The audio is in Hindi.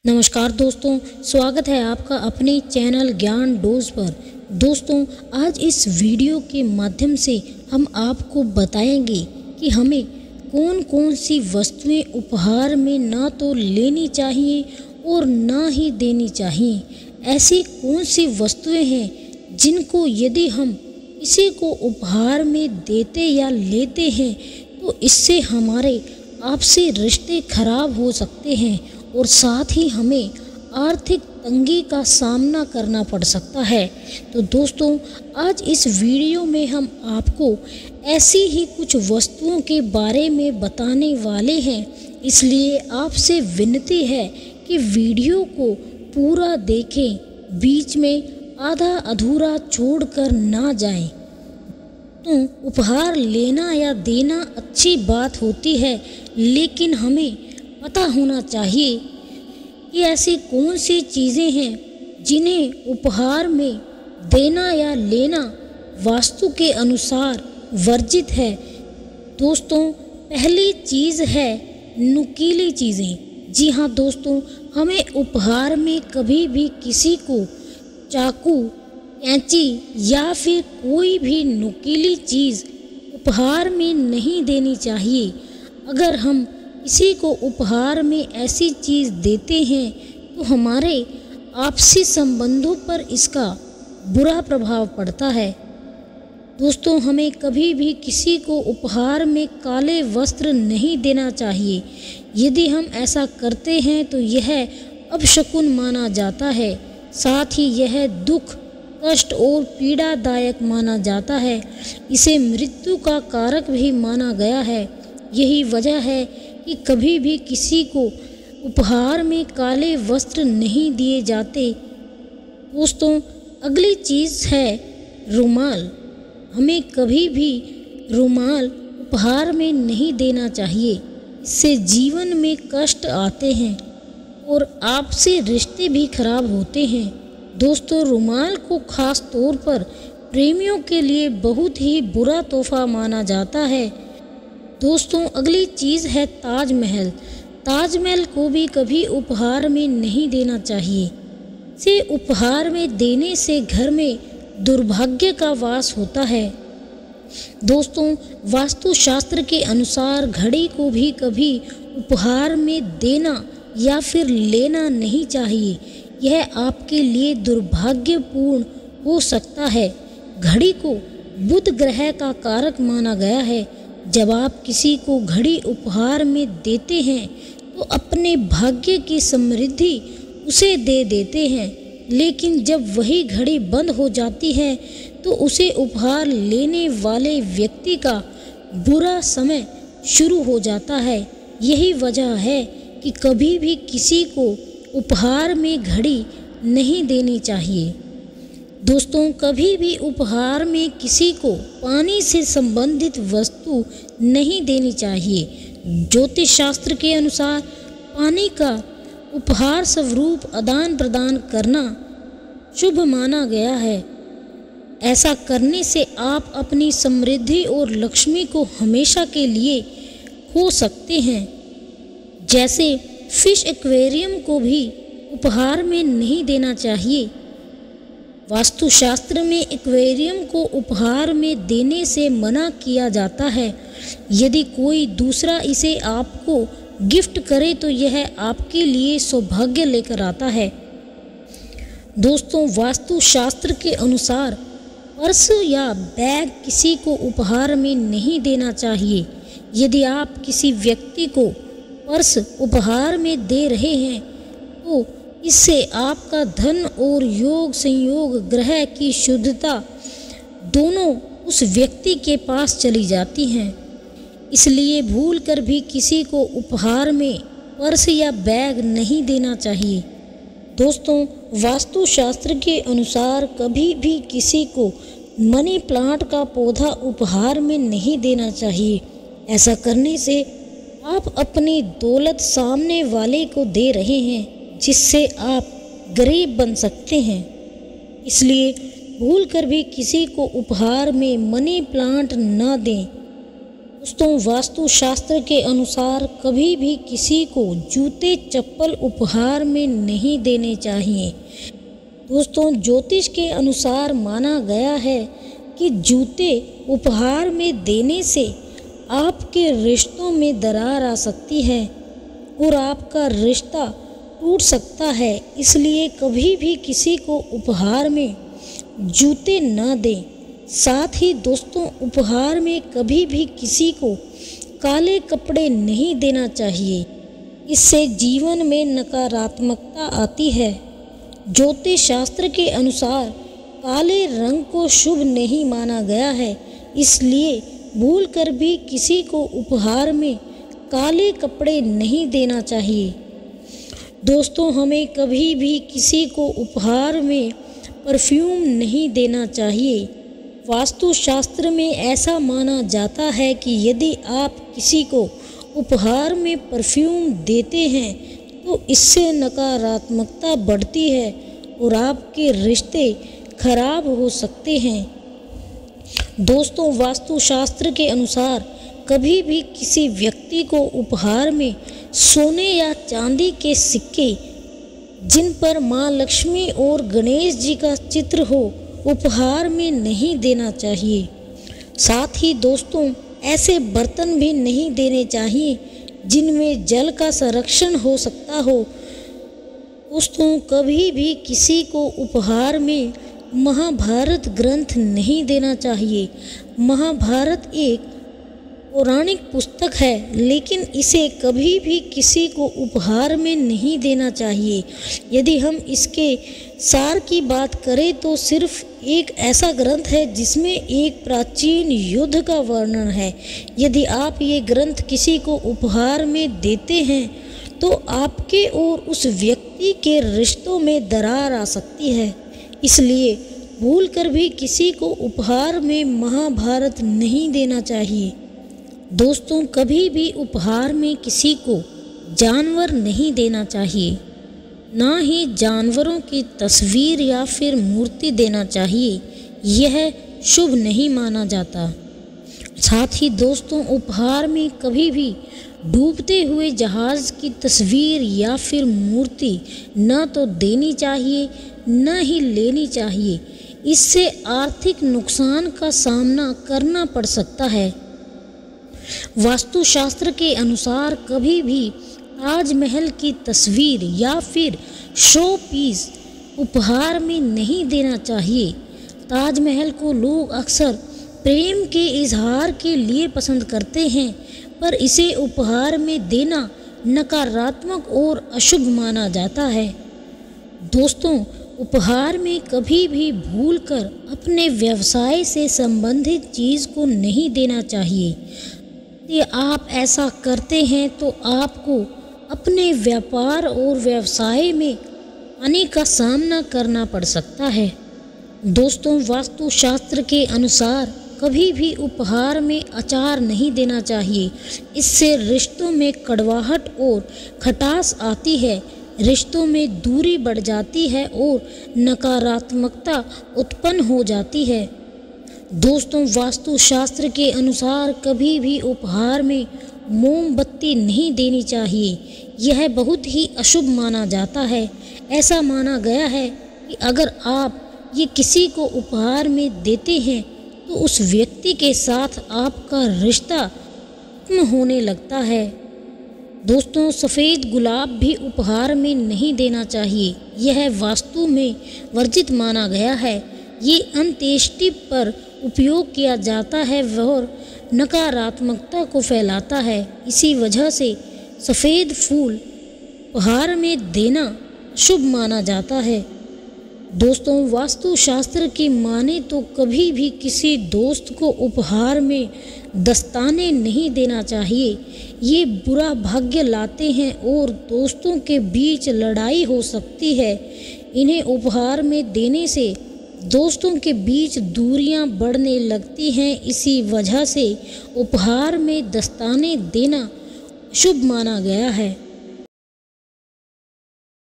नमस्कार दोस्तों, स्वागत है आपका अपने चैनल ज्ञान डोज पर। दोस्तों, आज इस वीडियो के माध्यम से हम आपको बताएंगे कि हमें कौन कौन सी वस्तुएं उपहार में ना तो लेनी चाहिए और ना ही देनी चाहिए। ऐसी कौन सी वस्तुएं हैं जिनको यदि हम किसी को उपहार में देते या लेते हैं तो इससे हमारे आपसी रिश्ते खराब हो सकते हैं और साथ ही हमें आर्थिक तंगी का सामना करना पड़ सकता है। तो दोस्तों, आज इस वीडियो में हम आपको ऐसी ही कुछ वस्तुओं के बारे में बताने वाले हैं, इसलिए आपसे विनती है कि वीडियो को पूरा देखें, बीच में आधा अधूरा छोड़कर ना जाएं। तो उपहार लेना या देना अच्छी बात होती है, लेकिन हमें पता होना चाहिए कि ऐसी कौन सी चीज़ें हैं जिन्हें उपहार में देना या लेना वास्तु के अनुसार वर्जित है। दोस्तों, पहली चीज़ है नुकीली चीज़ें। जी हाँ दोस्तों, हमें उपहार में कभी भी किसी को चाकू, कैंची या फिर कोई भी नुकीली चीज़ उपहार में नहीं देनी चाहिए। अगर हम किसी को उपहार में ऐसी चीज़ देते हैं तो हमारे आपसी संबंधों पर इसका बुरा प्रभाव पड़ता है। दोस्तों, हमें कभी भी किसी को उपहार में काले वस्त्र नहीं देना चाहिए। यदि हम ऐसा करते हैं तो यह अपशकुन माना जाता है, साथ ही यह दुख, कष्ट और पीड़ादायक माना जाता है। इसे मृत्यु का कारक भी माना गया है। यही वजह है कि कभी भी किसी को उपहार में काले वस्त्र नहीं दिए जाते। दोस्तों, अगली चीज़ है रुमाल। हमें कभी भी रुमाल उपहार में नहीं देना चाहिए। इससे जीवन में कष्ट आते हैं और आपसे रिश्ते भी खराब होते हैं। दोस्तों, रुमाल को खास तौर पर प्रेमियों के लिए बहुत ही बुरा तोहफा माना जाता है। दोस्तों, अगली चीज़ है ताजमहल। ताजमहल को भी कभी उपहार में नहीं देना चाहिए। इसे उपहार में देने से घर में दुर्भाग्य का वास होता है। दोस्तों, वास्तुशास्त्र के अनुसार घड़ी को भी कभी उपहार में देना या फिर लेना नहीं चाहिए। यह आपके लिए दुर्भाग्यपूर्ण हो सकता है। घड़ी को बुध ग्रह का कारक माना गया है। जब आप किसी को घड़ी उपहार में देते हैं तो अपने भाग्य की समृद्धि उसे दे देते हैं, लेकिन जब वही घड़ी बंद हो जाती है तो उसे उपहार लेने वाले व्यक्ति का बुरा समय शुरू हो जाता है। यही वजह है कि कभी भी किसी को उपहार में घड़ी नहीं देनी चाहिए। दोस्तों, कभी भी उपहार में किसी को पानी से संबंधित वस्तु नहीं देनी चाहिए। ज्योतिष शास्त्र के अनुसार पानी का उपहार स्वरूप आदान प्रदान करना शुभ माना गया है। ऐसा करने से आप अपनी समृद्धि और लक्ष्मी को हमेशा के लिए खो सकते हैं। जैसे फिश एक्वेरियम को भी उपहार में नहीं देना चाहिए। वास्तुशास्त्र में एक्वेरियम को उपहार में देने से मना किया जाता है। यदि कोई दूसरा इसे आपको गिफ्ट करे तो यह आपके लिए सौभाग्य लेकर आता है। दोस्तों, वास्तुशास्त्र के अनुसार पर्स या बैग किसी को उपहार में नहीं देना चाहिए। यदि आप किसी व्यक्ति को पर्स उपहार में दे रहे हैं तो इससे आपका धन और योग संयोग ग्रह की शुद्धता दोनों उस व्यक्ति के पास चली जाती हैं। इसलिए भूल कर भी किसी को उपहार में पर्स या बैग नहीं देना चाहिए। दोस्तों, वास्तुशास्त्र के अनुसार कभी भी किसी को मनी प्लांट का पौधा उपहार में नहीं देना चाहिए। ऐसा करने से आप अपनी दौलत सामने वाले को दे रहे हैं, जिससे आप गरीब बन सकते हैं। इसलिए भूल कर भी किसी को उपहार में मनी प्लांट ना दें। दोस्तों, वास्तुशास्त्र के अनुसार कभी भी किसी को जूते चप्पल उपहार में नहीं देने चाहिए। दोस्तों, ज्योतिष के अनुसार माना गया है कि जूते उपहार में देने से आपके रिश्तों में दरार आ सकती है और आपका रिश्ता टूट सकता है। इसलिए कभी भी किसी को उपहार में जूते न दें। साथ ही दोस्तों, उपहार में कभी भी किसी को काले कपड़े नहीं देना चाहिए। इससे जीवन में नकारात्मकता आती है। ज्योतिष शास्त्र के अनुसार काले रंग को शुभ नहीं माना गया है, इसलिए भूलकर भी किसी को उपहार में काले कपड़े नहीं देना चाहिए। दोस्तों, हमें कभी भी किसी को उपहार में परफ्यूम नहीं देना चाहिए। वास्तुशास्त्र में ऐसा माना जाता है कि यदि आप किसी को उपहार में परफ्यूम देते हैं तो इससे नकारात्मकता बढ़ती है और आपके रिश्ते खराब हो सकते हैं। दोस्तों, वास्तुशास्त्र के अनुसार कभी भी किसी व्यक्ति को उपहार में सोने या चांदी के सिक्के जिन पर माँ लक्ष्मी और गणेश जी का चित्र हो उपहार में नहीं देना चाहिए। साथ ही दोस्तों, ऐसे बर्तन भी नहीं देने चाहिए जिनमें जल का संरक्षण हो सकता हो। दोस्तों, कभी भी किसी को उपहार में महाभारत ग्रंथ नहीं देना चाहिए। महाभारत एक पौराणिक पुस्तक है, लेकिन इसे कभी भी किसी को उपहार में नहीं देना चाहिए। यदि हम इसके सार की बात करें तो सिर्फ एक ऐसा ग्रंथ है जिसमें एक प्राचीन युद्ध का वर्णन है। यदि आप ये ग्रंथ किसी को उपहार में देते हैं तो आपके और उस व्यक्ति के रिश्तों में दरार आ सकती है। इसलिए भूलकर भी किसी को उपहार में महाभारत नहीं देना चाहिए। दोस्तों, कभी भी उपहार में किसी को जानवर नहीं देना चाहिए। ना ही जानवरों की तस्वीर या फिर मूर्ति देना चाहिए, यह शुभ नहीं माना जाता। साथ ही दोस्तों, उपहार में कभी भी डूबते हुए जहाज़ की तस्वीर या फिर मूर्ति न तो देनी चाहिए न ही लेनी चाहिए। इससे आर्थिक नुकसान का सामना करना पड़ सकता है। वास्तुशास्त्र के अनुसार कभी भी ताजमहल की तस्वीर या फिर शो पीस उपहार में नहीं देना चाहिए। ताजमहल को लोग अक्सर प्रेम के इजहार के लिए पसंद करते हैं, पर इसे उपहार में देना नकारात्मक और अशुभ माना जाता है। दोस्तों, उपहार में कभी भी भूलकर अपने व्यवसाय से संबंधित चीज़ को नहीं देना चाहिए। यदि आप ऐसा करते हैं तो आपको अपने व्यापार और व्यवसाय में हानि का सामना करना पड़ सकता है। दोस्तों, वास्तुशास्त्र के अनुसार कभी भी उपहार में अचार नहीं देना चाहिए। इससे रिश्तों में कड़वाहट और खटास आती है, रिश्तों में दूरी बढ़ जाती है और नकारात्मकता उत्पन्न हो जाती है। दोस्तों, वास्तुशास्त्र के अनुसार कभी भी उपहार में मोमबत्ती नहीं देनी चाहिए। यह बहुत ही अशुभ माना जाता है। ऐसा माना गया है कि अगर आप ये किसी को उपहार में देते हैं तो उस व्यक्ति के साथ आपका रिश्ता खत्म होने लगता है। दोस्तों, सफ़ेद गुलाब भी उपहार में नहीं देना चाहिए। यह वास्तु में वर्जित माना गया है। ये अंत्येष्टि पर उपयोग किया जाता है और नकारात्मकता को फैलाता है। इसी वजह से सफ़ेद फूल उपहार में देना शुभ माना जाता है। दोस्तों, वास्तुशास्त्र की माने तो कभी भी किसी दोस्त को उपहार में दस्ताने नहीं देना चाहिए। ये बुरा भाग्य लाते हैं और दोस्तों के बीच लड़ाई हो सकती है। इन्हें उपहार में देने से दोस्तों के बीच दूरियां बढ़ने लगती हैं। इसी वजह से उपहार में दस्ताने देना शुभ माना गया है।